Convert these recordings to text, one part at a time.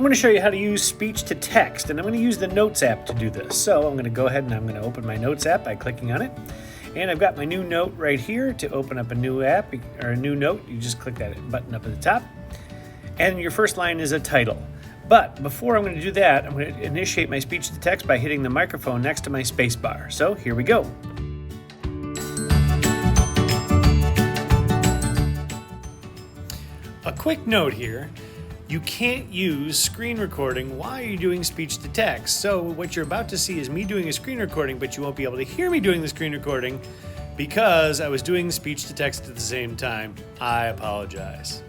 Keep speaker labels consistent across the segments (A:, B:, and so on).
A: going to show you how to use speech to text, and I'm going to use the Notes app to do this. So I'm going to go ahead and I'm going to open my Notes app by clicking on it. And I've got my new note right here. To open up a new app or a new note, you just click that button up at the top. And your first line is a title. But before I'm going to do that, I'm going to initiate my speech to text by hitting the microphone next to my space bar. So here we go. A quick note here. You can't use screen recording while you're doing speech to text. So what you're about to see is me doing a screen recording, but you won't be able to hear me doing the screen recording because I was doing speech to text at the same time. I apologize.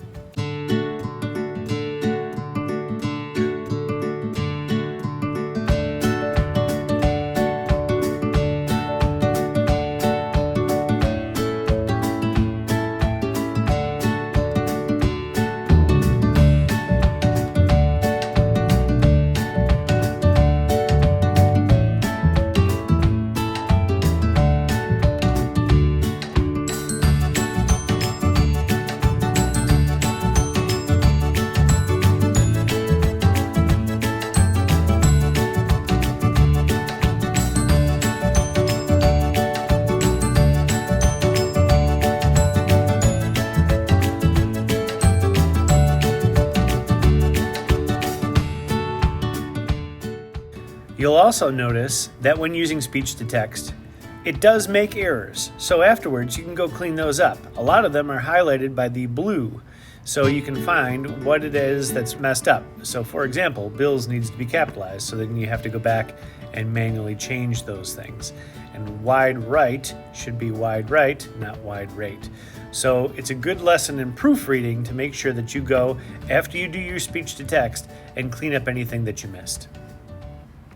A: You'll also notice that when using speech to text, it does make errors. So afterwards, you can go clean those up. A lot of them are highlighted by the blue, so you can find what it is that's messed up. So for example, bills needs to be capitalized, so then you have to go back and manually change those things. And wide right should be wide right, not wide rate. So it's a good lesson in proofreading to make sure that you go, after you do your speech to text, and clean up anything that you missed.